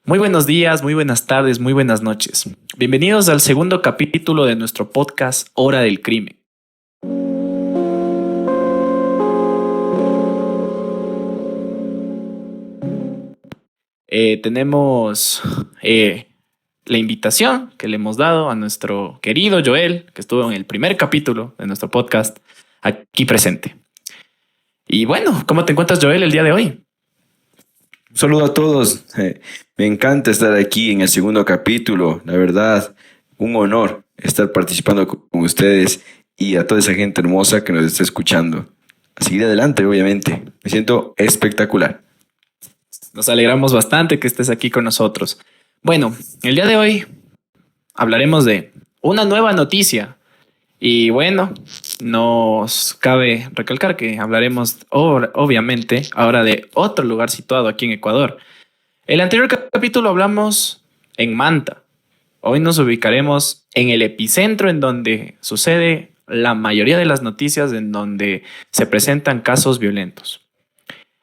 Muy buenos días, muy buenas tardes, muy buenas noches. Bienvenidos al segundo capítulo de nuestro podcast Hora del Crimen. Tenemos la invitación que le hemos dado a nuestro querido Joel, que estuvo en el primer capítulo de nuestro podcast, aquí presente. Y bueno, ¿cómo te encuentras, Joel, el día de hoy? Un saludo a todos. Me encanta estar aquí en el segundo capítulo. La verdad, un honor estar participando con ustedes y a toda esa gente hermosa que nos está escuchando. A seguir adelante, obviamente. Me siento espectacular. Nos alegramos bastante que estés aquí con nosotros. Bueno, el día de hoy hablaremos de una nueva noticia. Y bueno, nos cabe recalcar que hablaremos obviamente ahora de otro lugar situado aquí en Ecuador. El anterior capítulo hablamos en Manta. Hoy nos ubicaremos en el epicentro en donde sucede la mayoría de las noticias en donde se presentan casos violentos.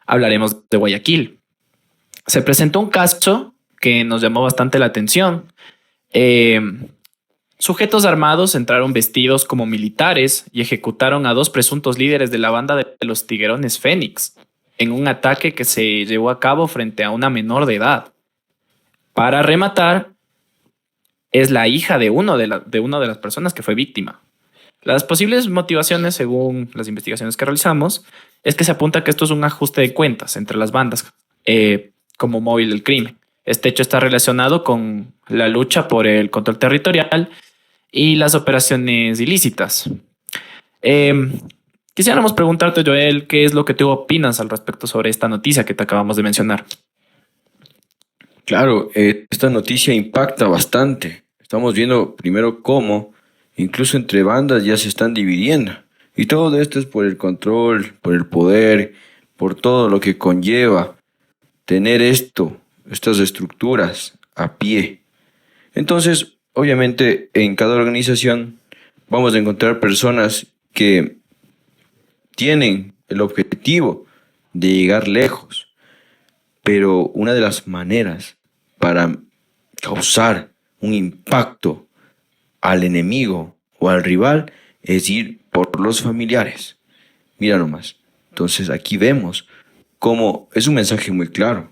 Hablaremos de Guayaquil. Se presentó un caso que nos llamó bastante la atención. Sujetos armados entraron vestidos como militares y ejecutaron a dos presuntos líderes de la banda de los Tiguerones Fénix en un ataque que se llevó a cabo frente a una menor de edad. Para rematar, es la hija de una de las personas que fue víctima. Las posibles motivaciones, según las investigaciones que realizamos, es que se apunta que esto es un ajuste de cuentas entre las bandas como móvil del crimen. Este hecho está relacionado con la lucha por el control territorial y las operaciones ilícitas. Quisiéramos preguntarte, Joel, ¿qué es lo que tú opinas al respecto sobre esta noticia que te acabamos de mencionar? Claro, esta noticia impacta bastante. Estamos viendo primero cómo incluso entre bandas ya se están dividiendo. Y todo esto es por el control, por el poder, por todo lo que conlleva tener estas estructuras a pie. Entonces, obviamente, en cada organización vamos a encontrar personas que tienen el objetivo de llegar lejos, pero una de las maneras para causar un impacto al enemigo o al rival es ir por los familiares. Mira nomás. Entonces aquí vemos cómo es un mensaje muy claro.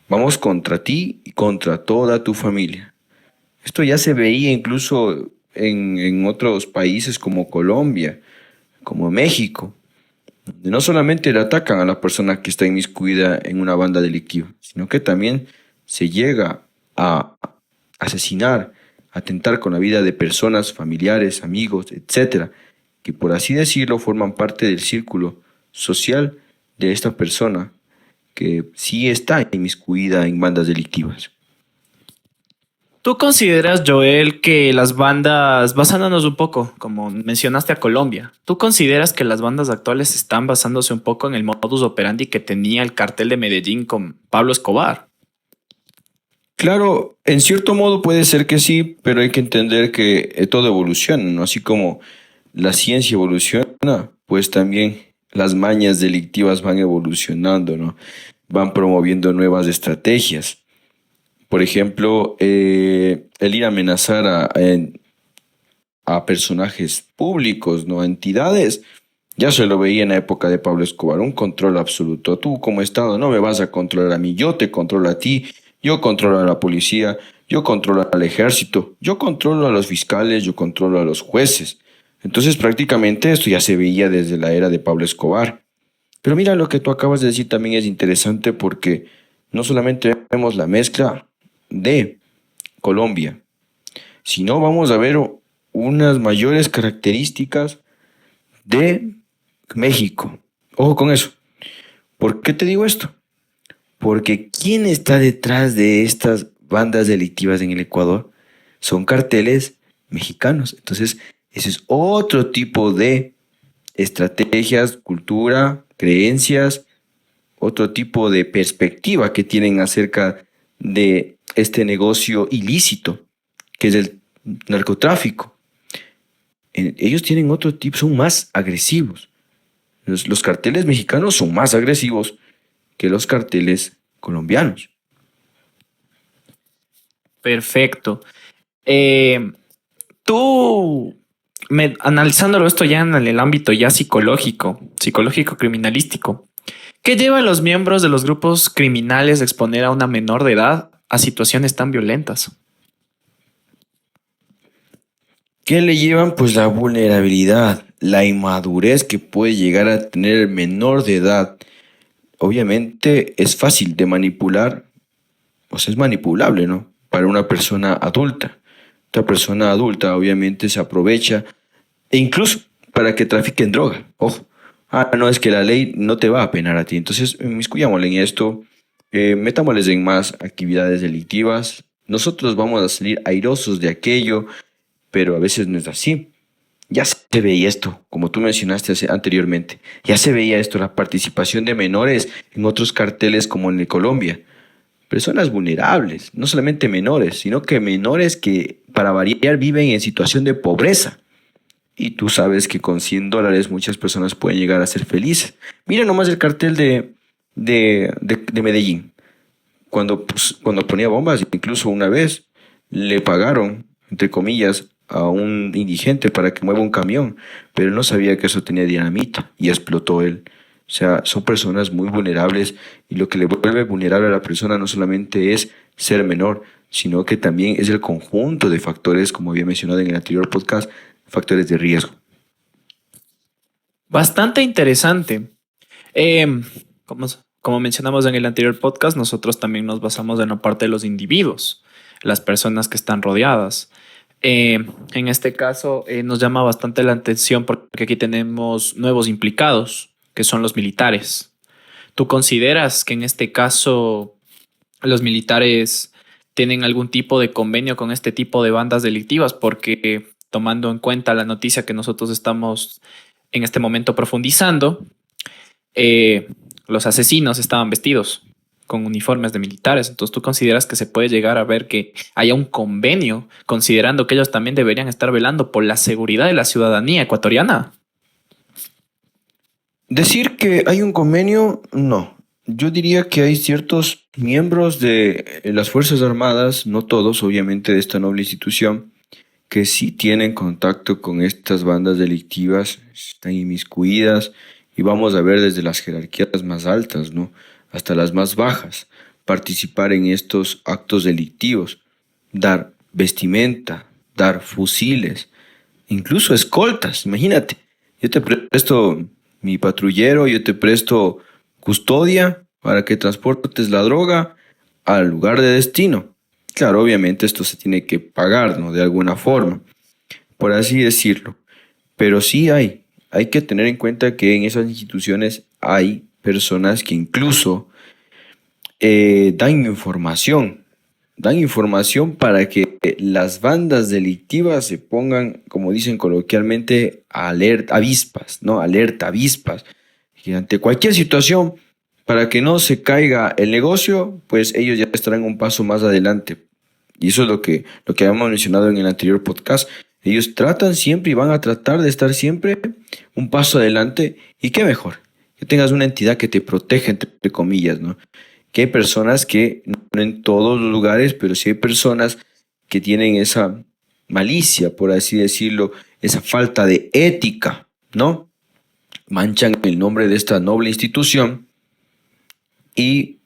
Vamos contra ti y contra toda tu familia. Esto ya se veía incluso en otros países como Colombia, como México, donde no solamente le atacan a la persona que está inmiscuida en una banda delictiva, sino que también se llega a asesinar, atentar con la vida de personas, familiares, amigos, etcétera, que por así decirlo forman parte del círculo social de esta persona que sí está inmiscuida en bandas delictivas. ¿Tú consideras, Joel, que las bandas, basándonos un poco, como mencionaste a Colombia, ¿tú consideras que las bandas actuales están basándose un poco en el modus operandi que tenía el cartel de Medellín con Pablo Escobar? Claro, en cierto modo puede ser que sí, pero hay que entender que todo evoluciona, ¿no? Así como la ciencia evoluciona, pues también las mañas delictivas van evolucionando, ¿no? Van promoviendo nuevas estrategias. Por ejemplo, el ir a amenazar a personajes públicos, ¿no? A entidades. Ya se lo veía en la época de Pablo Escobar, un control absoluto. Tú como Estado no me vas a controlar a mí, yo te controlo a ti, yo controlo a la policía, yo controlo al ejército, yo controlo a los fiscales, yo controlo a los jueces. Entonces prácticamente esto ya se veía desde la era de Pablo Escobar. Pero mira, lo que tú acabas de decir también es interesante porque no solamente vemos la mezcla de Colombia, sino vamos a ver unas mayores características de México. Ojo con eso. ¿Por qué te digo esto? Porque ¿quién está detrás de estas bandas delictivas en el Ecuador? Son carteles mexicanos. Entonces, ese es otro tipo de estrategias, cultura, creencias, otro tipo de perspectiva que tienen acerca de este negocio ilícito, que es el narcotráfico. Ellos tienen otro tipo, son más agresivos. Los carteles mexicanos son más agresivos que los carteles colombianos. Perfecto. Eh, tú, analizándolo esto ya en el ámbito ya psicológico criminalístico, ¿qué lleva a los miembros de los grupos criminales a exponer a una menor de edad a situaciones tan violentas? ¿Qué le llevan? Pues la vulnerabilidad, la inmadurez que puede llegar a tener el menor de edad. Obviamente es fácil de manipular, o sea, es manipulable, ¿no? Para una persona adulta. Esta persona adulta obviamente se aprovecha e incluso para que trafiquen droga. Ojo. Ah, no, es que la ley no te va a penar a ti. Entonces, inmiscuyámosle en esto, metámosles en más actividades delictivas. Nosotros vamos a salir airosos de aquello, pero a veces no es así. Ya se veía esto, como tú mencionaste anteriormente. Ya se veía esto, la participación de menores en otros carteles como en Colombia. Personas vulnerables, no solamente menores, sino que menores que, para variar, viven en situación de pobreza. Y tú sabes que con $100 muchas personas pueden llegar a ser felices. Mira nomás el cartel de Medellín. Cuando ponía bombas, incluso una vez le pagaron, entre comillas, a un indigente para que mueva un camión, pero él no sabía que eso tenía dinamita y explotó él. O sea, son personas muy vulnerables y lo que le vuelve vulnerable a la persona no solamente es ser menor, sino que también es el conjunto de factores, como había mencionado en el anterior podcast, factores de riesgo. Bastante interesante. Eh, como, como mencionamos en el anterior podcast, nosotros también nos basamos en la parte de los individuos, las personas que están rodeadas. En este caso, nos llama bastante la atención porque aquí tenemos nuevos implicados, que son los militares. ¿Tú consideras que en este caso los militares tienen algún tipo de convenio con este tipo de bandas delictivas? Porque tomando en cuenta la noticia que nosotros estamos en este momento profundizando, eh, los asesinos estaban vestidos con uniformes de militares. Entonces, ¿tú consideras que se puede llegar a ver que haya un convenio, considerando que ellos también deberían estar velando por la seguridad de la ciudadanía ecuatoriana? Decir que hay un convenio, no. Yo diría que hay ciertos miembros de las Fuerzas Armadas, no todos, obviamente, de esta noble institución, que sí tienen contacto con estas bandas delictivas, están inmiscuidas y vamos a ver desde las jerarquías más altas, ¿no? Hasta las más bajas, participar en estos actos delictivos, dar vestimenta, dar fusiles, incluso escoltas, imagínate. Yo te presto mi patrullero, yo te presto custodia para que transportes la droga al lugar de destino. Claro, obviamente esto se tiene que pagar, ¿no? De alguna forma, por así decirlo. Pero sí hay que tener en cuenta que en esas instituciones hay personas que incluso dan información para que las bandas delictivas se pongan, como dicen coloquialmente, alerta, avispas, ¿no? Alerta, avispas. Y ante cualquier situación, para que no se caiga el negocio, pues ellos ya estarán un paso más adelante. Y eso es lo que habíamos mencionado en el anterior podcast. Ellos tratan siempre y van a tratar de estar siempre un paso adelante. Y qué mejor, que tengas una entidad que te protege, entre comillas, ¿no? Que hay personas que, no en todos los lugares, pero sí hay personas que tienen esa malicia, por así decirlo, esa falta de ética, ¿no? Manchan el nombre de esta noble institución y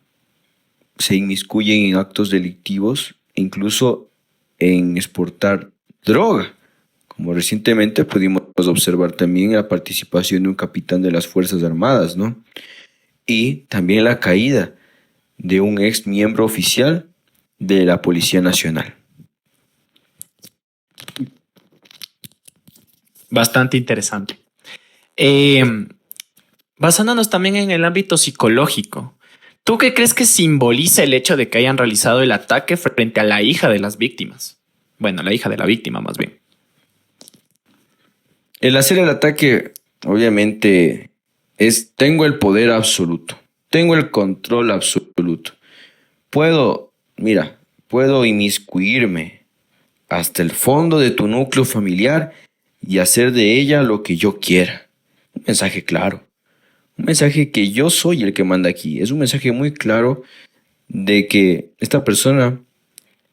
se inmiscuyen en actos delictivos, incluso en exportar droga, como recientemente pudimos observar también la participación de un capitán de las Fuerzas Armadas, ¿no? Y también la caída de un ex miembro oficial de la Policía Nacional. Bastante interesante. Eh, Basándonos también en el ámbito psicológico, ¿tú qué crees que simboliza el hecho de que hayan realizado el ataque frente a la hija de las víctimas? Bueno, la hija de la víctima más bien. El hacer el ataque, obviamente, tengo el poder absoluto, tengo el control absoluto. Puedo inmiscuirme hasta el fondo de tu núcleo familiar y hacer de ella lo que yo quiera. Un mensaje claro, un mensaje que yo soy el que manda aquí. Es un mensaje muy claro de que esta persona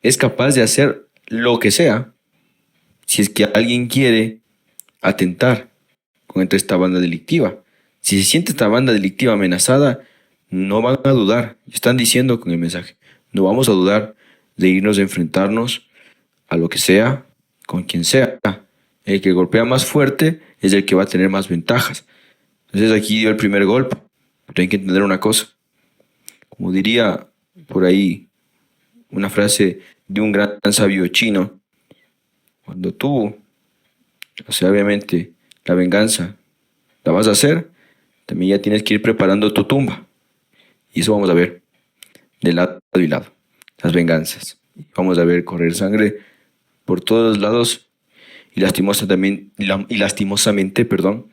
es capaz de hacer lo que sea si es que alguien quiere atentar contra esta banda delictiva. Si se siente esta banda delictiva amenazada, no van a dudar. Están diciendo con el mensaje, no vamos a dudar de irnos a enfrentarnos a lo que sea, con quien sea. El que golpea más fuerte es el que va a tener más ventajas. Entonces aquí dio el primer golpe. Pero hay que entender una cosa. Como diría por ahí una frase de un gran sabio chino, cuando tú, o sea, obviamente, la venganza la vas a hacer, también ya tienes que ir preparando tu tumba. Y eso vamos a ver de lado y lado, las venganzas. Vamos a ver correr sangre por todos lados y lastimosamente, perdón,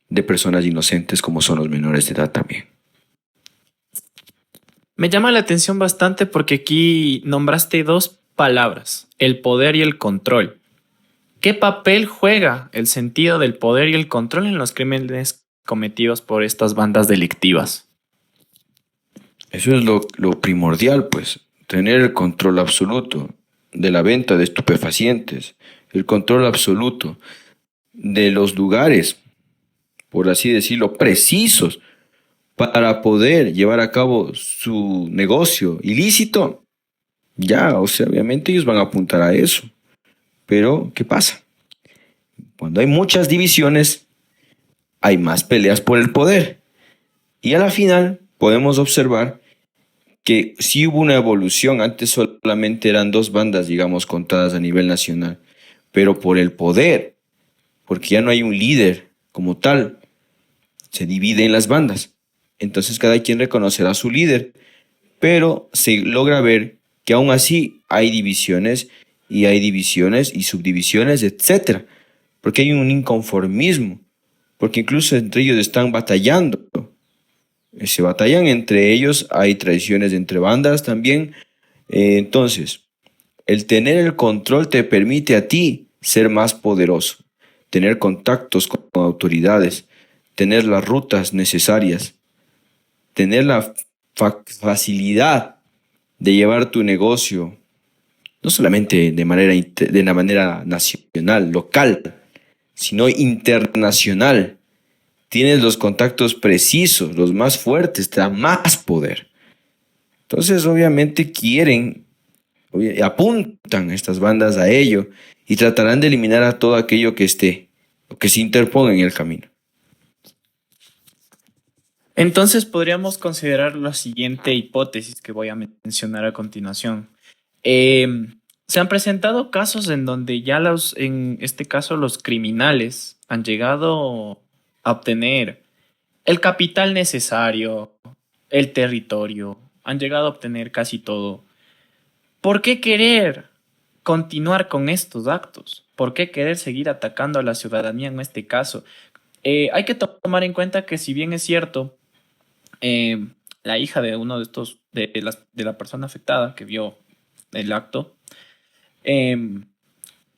de personas inocentes como son los menores de edad también. Me llama la atención bastante porque aquí nombraste dos palabras, el poder y el control. ¿Qué papel juega el sentido del poder y el control en los crímenes cometidos por estas bandas delictivas? Eso es lo primordial, pues, tener el control absoluto de la venta de estupefacientes, el control absoluto de los lugares, por así decirlo, precisos para poder llevar a cabo su negocio ilícito. Ya, o sea, obviamente ellos van a apuntar a eso. Pero, ¿qué pasa? Cuando hay muchas divisiones, hay más peleas por el poder. Y a la final podemos observar que sí hubo una evolución. Antes solamente eran dos bandas, digamos, contadas a nivel nacional. Pero por el poder, porque ya no hay un líder como tal, se divide en las bandas. Entonces cada quien reconocerá a su líder. Pero se logra ver que aún así hay divisiones y subdivisiones, etcétera, porque hay un inconformismo, porque incluso entre ellos están batallando, se batallan entre ellos, hay traiciones entre bandas también. Entonces, el tener el control te permite a ti ser más poderoso, tener contactos con autoridades, tener las rutas necesarias, tener la facilidad de llevar tu negocio, no solamente de una manera nacional, local, sino internacional. Tienes los contactos precisos, los más fuertes, te da más poder. Entonces, obviamente apuntan estas bandas a ello y tratarán de eliminar a todo aquello que esté o que se interponga en el camino. Entonces podríamos considerar la siguiente hipótesis que voy a mencionar a continuación. Se han presentado casos en donde ya en este caso, los criminales han llegado a obtener el capital necesario, el territorio, han llegado a obtener casi todo. ¿Por qué querer continuar con estos actos? ¿Por qué querer seguir atacando a la ciudadanía en este caso? Hay que tomar en cuenta que si bien es cierto, la hija de uno de estos, de la persona afectada que vio el acto,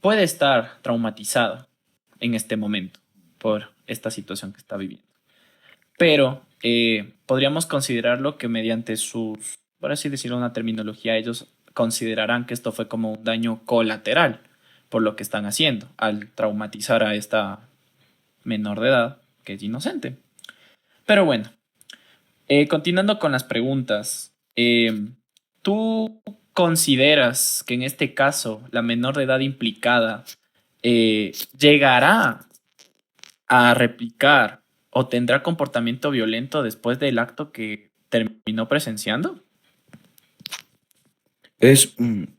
puede estar traumatizada en este momento por esta situación que está viviendo. Pero podríamos considerarlo que mediante sus, por así decirlo, una terminología, ellos considerarán que esto fue como un daño colateral por lo que están haciendo al traumatizar a esta menor de edad que es inocente. Pero bueno, continuando con las preguntas, ¿tú consideras que en este caso la menor de edad implicada llegará a replicar o tendrá comportamiento violento después del acto que terminó presenciando? Es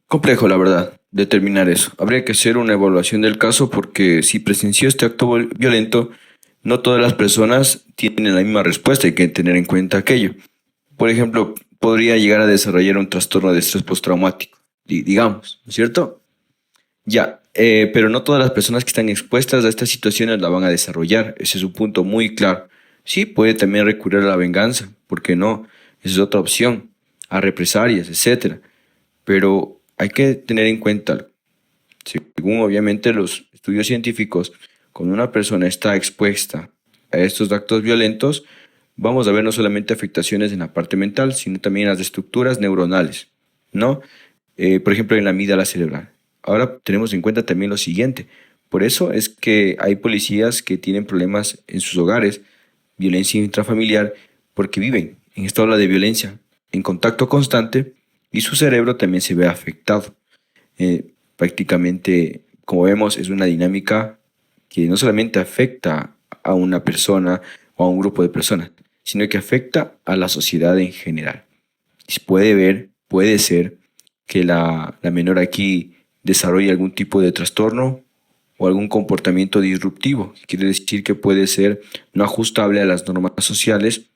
complejo, la verdad, determinar eso. Habría que hacer una evaluación del caso porque si presenció este acto violento, no todas las personas tienen la misma respuesta, hay que tener en cuenta aquello. Por ejemplo, podría llegar a desarrollar un trastorno de estrés postraumático, digamos, ¿no es cierto? Ya, pero no todas las personas que están expuestas a estas situaciones la van a desarrollar. Ese es un punto muy claro. Sí, puede también recurrir a la venganza, ¿por qué no? Esa es otra opción, a represalias, etcétera. Pero hay que tener en cuenta, según obviamente los estudios científicos, cuando una persona está expuesta a estos actos violentos, vamos a ver no solamente afectaciones en la parte mental, sino también en las estructuras neuronales, ¿no? por ejemplo, en la amígdala cerebral. Ahora tenemos en cuenta también lo siguiente. Por eso es que hay policías que tienen problemas en sus hogares, violencia intrafamiliar, porque viven en esta ola de violencia, en contacto constante, y su cerebro también se ve afectado. Prácticamente, como vemos, es una dinámica que no solamente afecta a una persona o a un grupo de personas, sino que afecta a la sociedad en general. Y puede ser que la menor aquí desarrolle algún tipo de trastorno o algún comportamiento disruptivo. Quiere decir que puede ser no ajustable a las normas sociales,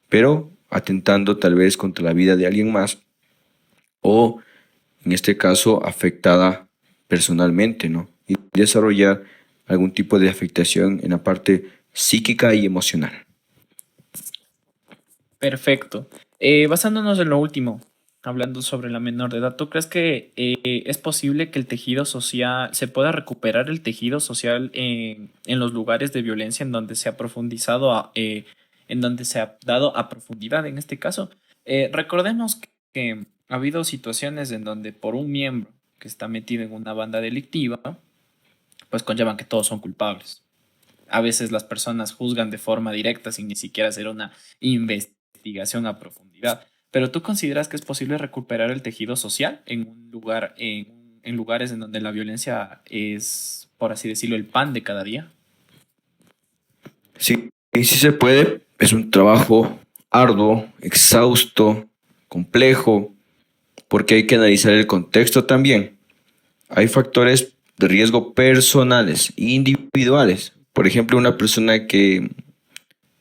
pero atentando tal vez contra la vida de alguien más o, en este caso, afectada personalmente, ¿no? Y desarrollar algún tipo de afectación en la parte psíquica y emocional. Perfecto. Basándonos en lo último, hablando sobre la menor de edad, ¿tú crees que es posible que el tejido social, se pueda recuperar el tejido social en los lugares de violencia en donde se ha profundizado, en donde se ha dado a profundidad en este caso? Recordemos que ha habido situaciones en donde por un miembro que está metido en una banda delictiva, pues conllevan que todos son culpables. A veces las personas juzgan de forma directa sin ni siquiera hacer una investigación a profundidad. Pero ¿tú consideras que es posible recuperar el tejido social en un lugar, en lugares en donde la violencia es, por así decirlo, el pan de cada día? Sí, y sí se puede. Es un trabajo arduo, exhausto, complejo, porque hay que analizar el contexto también. Hay factores de riesgo personales, individuales. Por ejemplo, una persona que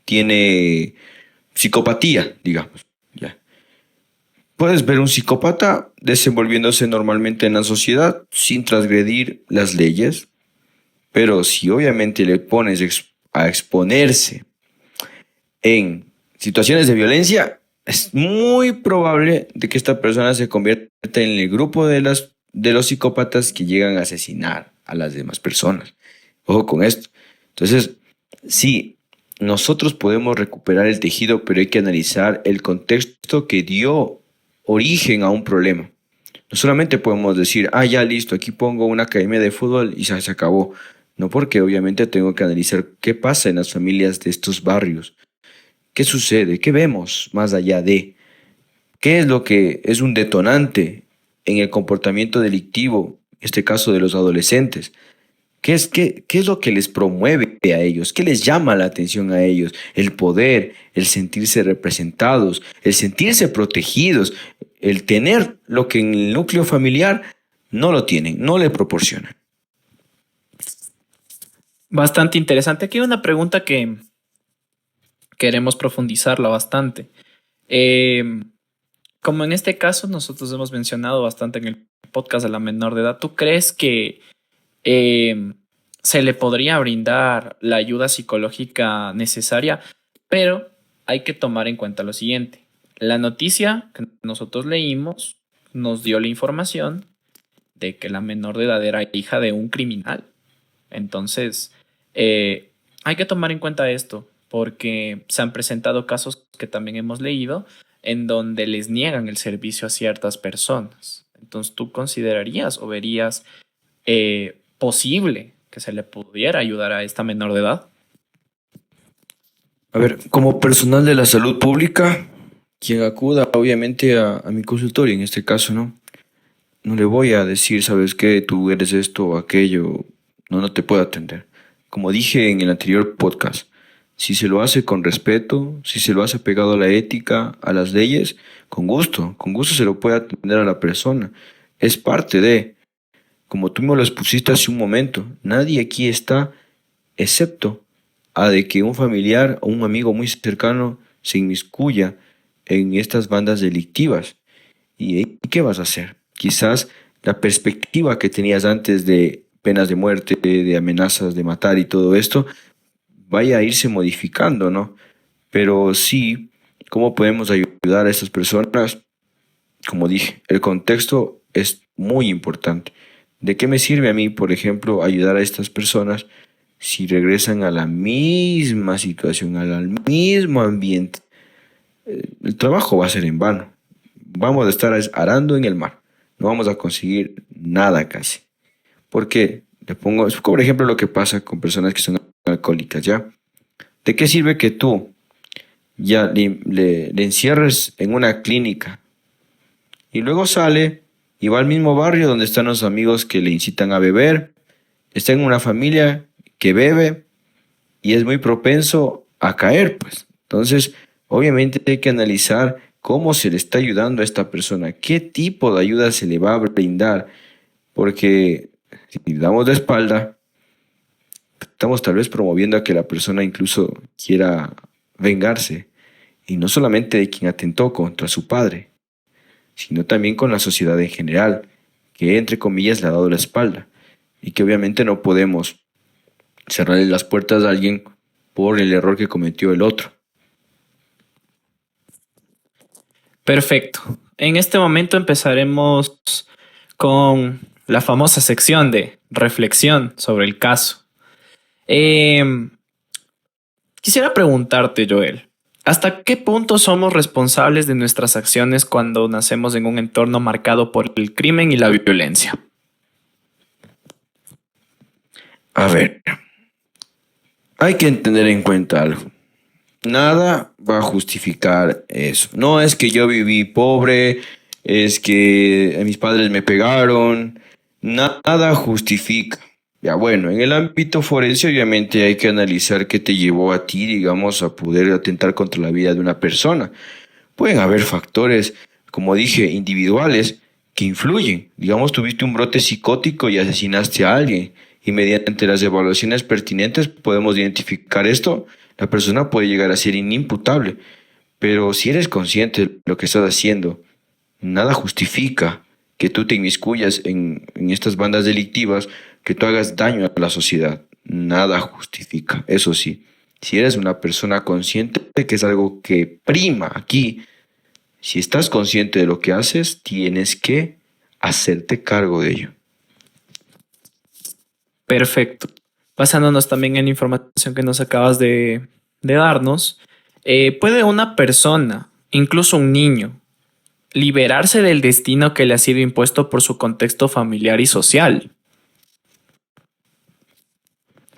tiene psicopatía, digamos. Ya. Puedes ver un psicópata desenvolviéndose normalmente en la sociedad sin transgredir las leyes, pero si obviamente le pones a exponerse en situaciones de violencia, es muy probable de que esta persona se convierta en el grupo de los psicópatas que llegan a asesinar a las demás personas. Ojo con esto. Entonces, sí, nosotros podemos recuperar el tejido, pero hay que analizar el contexto que dio origen a un problema. No solamente podemos decir, ya listo, aquí pongo una academia de fútbol y se acabó. No, porque obviamente tengo que analizar qué pasa en las familias de estos barrios. ¿Qué sucede? ¿Qué vemos más allá de? ¿Qué es lo que es un detonante en el comportamiento delictivo, en este caso de los adolescentes? ¿Qué es lo que les promueve a ellos? ¿Qué les llama la atención a ellos? El poder, el sentirse representados, el sentirse protegidos, el tener lo que en el núcleo familiar no lo tienen, no le proporcionan. Bastante interesante. Aquí hay una pregunta que queremos profundizarla bastante. Como en este caso nosotros hemos mencionado bastante en el podcast de la menor de edad, ¿tú crees que se le podría brindar la ayuda psicológica necesaria? Pero hay que tomar en cuenta lo siguiente. La noticia que nosotros leímos nos dio la información de que la menor de edad era hija de un criminal. Entonces, hay que tomar en cuenta esto, porque se han presentado casos que también hemos leído en donde les niegan el servicio a ciertas personas. Entonces, ¿tú considerarías o verías posible que se le pudiera ayudar a esta menor de edad? A ver, como personal de la salud pública, quien acuda obviamente a mi consultorio, en este caso, ¿no? No le voy a decir, ¿sabes qué? Tú eres esto o aquello. No te puedo atender. Como dije en el anterior podcast, si se lo hace con respeto, si se lo hace pegado a la ética, a las leyes, con gusto se lo puede atender a la persona. Es parte de, como tú me lo expusiste hace un momento, nadie aquí está excepto a de que un familiar o un amigo muy cercano se inmiscuya en estas bandas delictivas. ¿Y qué vas a hacer? Quizás la perspectiva que tenías antes de penas de muerte, de amenazas de matar y todo esto, vaya a irse modificando, ¿no? Pero sí, ¿cómo podemos ayudar a estas personas? Como dije, el contexto es muy importante. ¿De qué me sirve a mí, por ejemplo, ayudar a estas personas si regresan a la misma situación, al mismo ambiente? El trabajo va a ser en vano. Vamos a estar arando en el mar. no vamos a conseguir nada casi. Porque le pongo, es por ejemplo lo que pasa con personas que son alcohólicas, ¿ya? ¿De qué sirve que tú ya le encierres en una clínica y luego sale y va al mismo barrio donde están los amigos que le incitan a beber, está en una familia que bebe y es muy propenso a caer, pues? Entonces, obviamente hay que analizar cómo se le está ayudando a esta persona, qué tipo de ayuda se le va a brindar, porque si damos de espalda, estamos tal vez promoviendo a que la persona incluso quiera vengarse, y no solamente de quien atentó contra su padre, sino también con la sociedad en general, que entre comillas le ha dado la espalda, y que obviamente no podemos cerrarle las puertas a alguien por el error que cometió el otro. Perfecto. En este momento empezaremos con la famosa sección de reflexión sobre el caso. Quisiera preguntarte, Joel, ¿hasta qué punto somos responsables de nuestras acciones cuando nacemos en un entorno marcado por el crimen y la violencia? A ver, hay que tener en cuenta algo. Nada va a justificar eso. No es que yo viví pobre, es que mis padres me pegaron. Nada justifica. Ya bueno, en el ámbito forense obviamente hay que analizar qué te llevó a ti, digamos, a poder atentar contra la vida de una persona. Pueden haber factores, como dije, individuales que influyen. Digamos, tuviste un brote psicótico y asesinaste a alguien. Y mediante las evaluaciones pertinentes podemos identificar esto. La persona puede llegar a ser inimputable. Pero si eres consciente de lo que estás haciendo, nada justifica que tú te inmiscuyas en estas bandas delictivas, que tú hagas daño a la sociedad. Nada justifica. Eso sí, si eres una persona consciente de que es algo que prima aquí, si estás consciente de lo que haces, tienes que hacerte cargo de ello. Perfecto. Basándonos también en la información que nos acabas de darnos, ¿puede una persona, incluso un niño, liberarse del destino que le ha sido impuesto por su contexto familiar y social?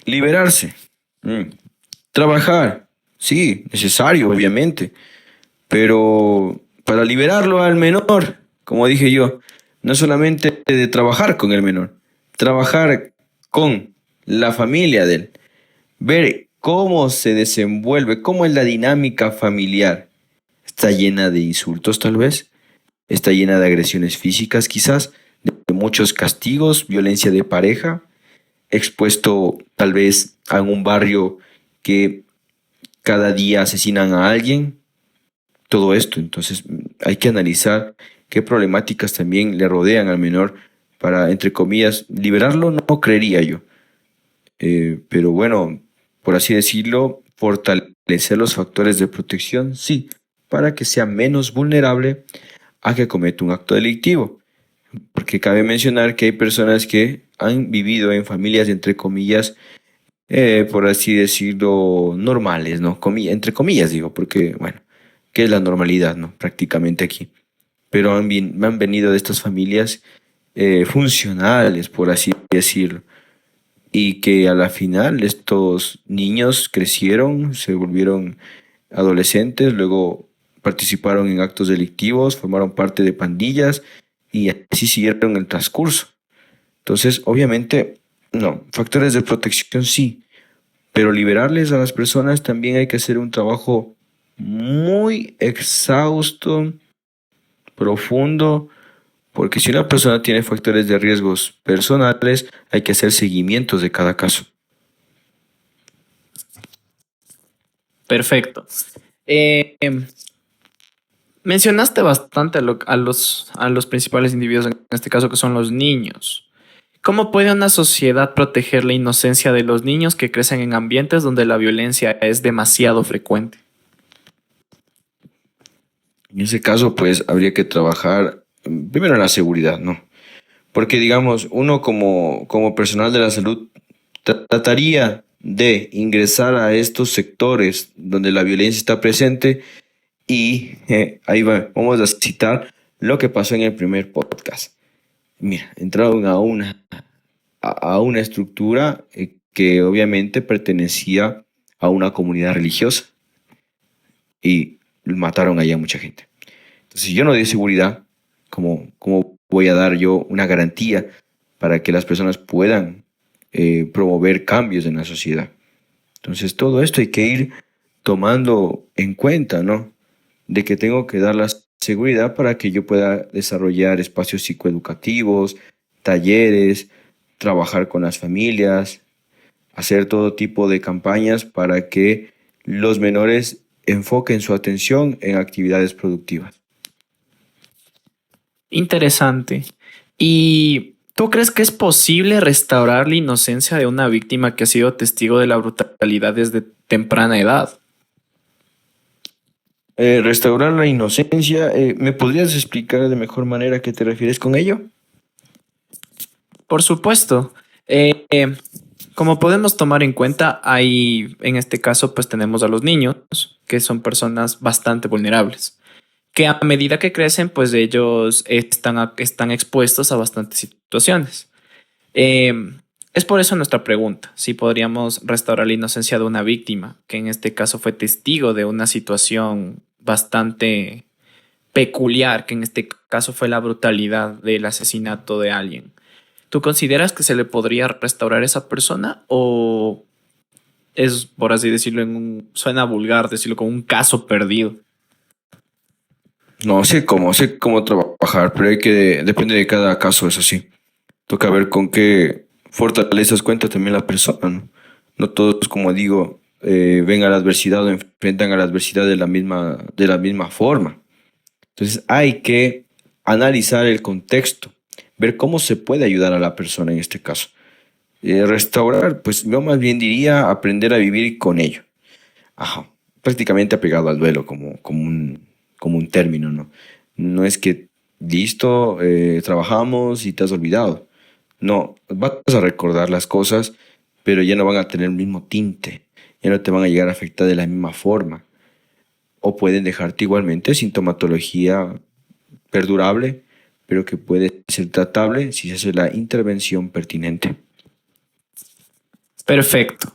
Liberarse. Trabajar. Sí, necesario, obviamente. Pero para liberarlo al menor, como dije yo, no solamente de trabajar con el menor, trabajar con la familia de él, ver cómo se desenvuelve, cómo es la dinámica familiar. Está llena de insultos tal vez, está llena de agresiones físicas quizás, de muchos castigos, violencia de pareja, expuesto tal vez a un barrio que cada día asesinan a alguien, todo esto. Entonces hay que analizar qué problemáticas también le rodean al menor para, entre comillas, liberarlo, no creería yo. Pero bueno, por así decirlo, fortalecer los factores de protección, sí, para que sea menos vulnerable a que cometa un acto delictivo. Porque cabe mencionar que hay personas que han vivido en familias, entre comillas, por así decirlo, normales, ¿no? Entre comillas digo, porque, bueno, ¿qué es la normalidad, no? Prácticamente aquí. Pero han venido de estas familias funcionales, por así decirlo, y que a la final estos niños crecieron, se volvieron adolescentes, luego participaron en actos delictivos, formaron parte de pandillas y así siguieron el transcurso. Entonces, obviamente, no, factores de protección sí, pero liberarles a las personas también hay que hacer un trabajo muy exhausto, profundo, porque si una persona tiene factores de riesgos personales, hay que hacer seguimientos de cada caso. Perfecto. Mencionaste bastante a los principales individuos, en este caso que son los niños. ¿Cómo puede una sociedad proteger la inocencia de los niños que crecen en ambientes donde la violencia es demasiado frecuente? En ese caso, pues habría que trabajar primero en la seguridad, ¿no? Porque, digamos, uno como personal de la salud trataría de ingresar a estos sectores donde la violencia está presente y ahí vamos a citar lo que pasó en el primer podcast. mira, entraron a una estructura que obviamente pertenecía a una comunidad religiosa y mataron allá a mucha gente. Entonces, si yo no doy seguridad, ¿cómo voy a dar yo una garantía para que las personas puedan promover cambios en la sociedad? Entonces, todo esto hay que ir tomando en cuenta, ¿no? De que tengo que dar la seguridad para que yo pueda desarrollar espacios psicoeducativos, talleres, trabajar con las familias, hacer todo tipo de campañas para que los menores enfoquen su atención en actividades productivas. Interesante. ¿Y tú crees que es posible restaurar la inocencia de una víctima que ha sido testigo de la brutalidad desde temprana edad? Restaurar la inocencia, ¿me podrías explicar de mejor manera a qué te refieres con ello? Por supuesto. Eh, eh, Como podemos tomar en cuenta, hay, en este caso, pues tenemos a los niños, que son personas bastante vulnerables, que a medida que crecen, pues ellos están expuestos a bastantes situaciones. Eh, es por eso nuestra pregunta, si podríamos restaurar la inocencia de una víctima, que en este caso fue testigo de una situación bastante peculiar, que en este caso fue la brutalidad del asesinato de alguien. ¿Tú consideras que se le podría restaurar a esa persona o es, por así decirlo, suena vulgar decirlo como un caso perdido? No sé cómo trabajar, pero depende de cada caso, eso sí. Toca ver con qué fortalezas cuenta también la persona, ¿no? No todos, como digo, ven a la adversidad o enfrentan a la adversidad de la misma forma. Entonces hay que analizar el contexto, ver cómo se puede ayudar a la persona en este caso. Restaurar, pues yo más bien diría aprender a vivir con ello. Ajá, prácticamente apegado al duelo como un término, ¿no? No es que listo, trabajamos y te has olvidado. No, vas a recordar las cosas, pero ya no van a tener el mismo tinte, ya no te van a llegar a afectar de la misma forma. O pueden dejarte igualmente sintomatología perdurable, pero que puede ser tratable si se hace la intervención pertinente. Perfecto.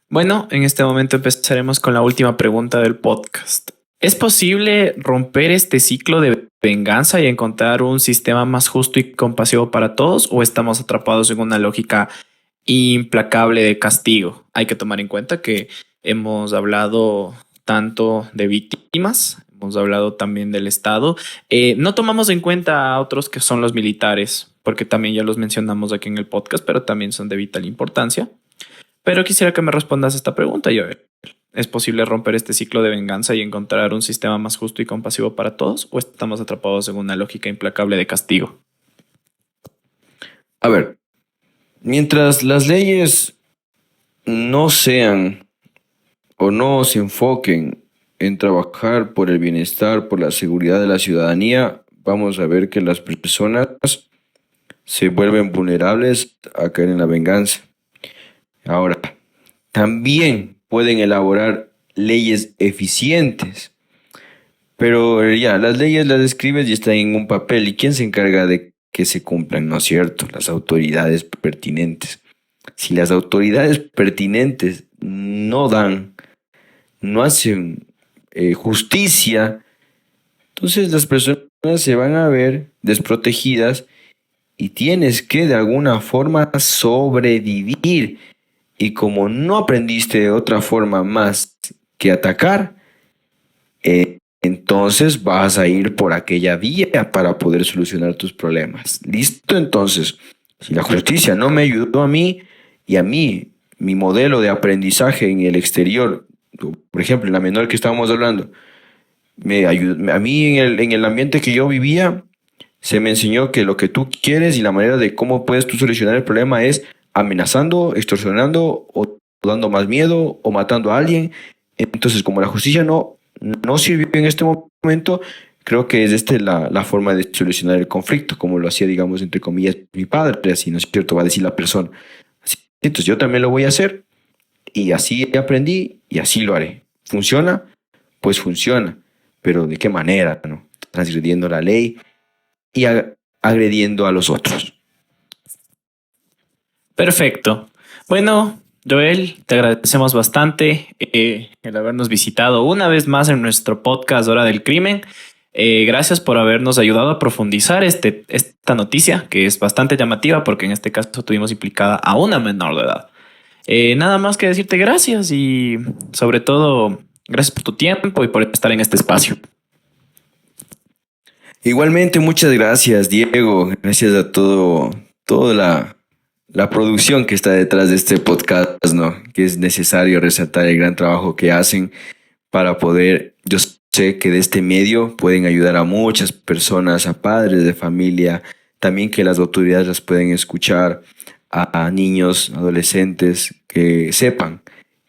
Bueno, en este momento empezaremos con la última pregunta del podcast. ¿Es posible romper este ciclo de venganza y encontrar un sistema más justo y compasivo para todos o estamos atrapados en una lógica implacable de castigo? Hay que tomar en cuenta que hemos hablado tanto de víctimas, hemos hablado también del Estado. No tomamos en cuenta a otros que son los militares, porque también ya los mencionamos aquí en el podcast, pero también son de vital importancia. Pero quisiera que me respondas esta pregunta, Joel. ¿Es posible romper este ciclo de venganza y encontrar un sistema más justo y compasivo para todos? ¿O estamos atrapados en una lógica implacable de castigo? A ver, mientras las leyes no sean o no se enfoquen en trabajar por el bienestar, por la seguridad de la ciudadanía, vamos a ver que las personas se vuelven vulnerables a caer en la venganza. Ahora, también pueden elaborar leyes eficientes, pero ya, las leyes las escribes y están en un papel. ¿Y quién se encarga de que se cumplan? ¿No es cierto? Las autoridades pertinentes. Si las autoridades pertinentes no hacen justicia, entonces las personas se van a ver desprotegidas y tienes que de alguna forma sobrevivir. Y como no aprendiste de otra forma más que atacar, entonces vas a ir por aquella vía para poder solucionar tus problemas. ¿Listo? Entonces, si la justicia no me ayudó a mí, mi modelo de aprendizaje en el exterior, por ejemplo, en la menor que estábamos hablando, me ayudó, a mí en el ambiente que yo vivía, se me enseñó que lo que tú quieres y la manera de cómo puedes tú solucionar el problema es amenazando, extorsionando o dando más miedo o matando a alguien. Entonces, como la justicia no sirvió en este momento, creo que es la forma de solucionar el conflicto, como lo hacía, digamos, entre comillas, mi padre, así, ¿no es cierto? Va a decir la persona. Así, entonces, yo también lo voy a hacer y así aprendí y así lo haré. ¿Funciona? Pues funciona. Pero ¿de qué manera, no? Transgrediendo la ley y agrediendo a los otros. Perfecto. Bueno, Joel, te agradecemos bastante el habernos visitado una vez más en nuestro podcast Hora del Crimen. Gracias por habernos ayudado a profundizar esta noticia, que es bastante llamativa porque en este caso tuvimos implicada a una menor de edad. Nada más que decirte gracias y sobre todo gracias por tu tiempo y por estar en este espacio. Igualmente, muchas gracias, Diego. Gracias a toda la producción que está detrás de este podcast, ¿no? Que es necesario resaltar el gran trabajo que hacen para poder, yo sé que de este medio pueden ayudar a muchas personas, a padres de familia, también que las autoridades las pueden escuchar, a niños, adolescentes, que sepan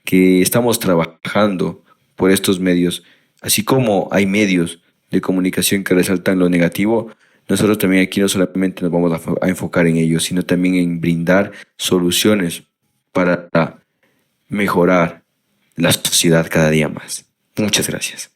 que estamos trabajando por estos medios, así como hay medios de comunicación que resaltan lo negativo. Nosotros también aquí no solamente nos vamos a enfocar en ello, sino también en brindar soluciones para mejorar la sociedad cada día más. Muchas gracias.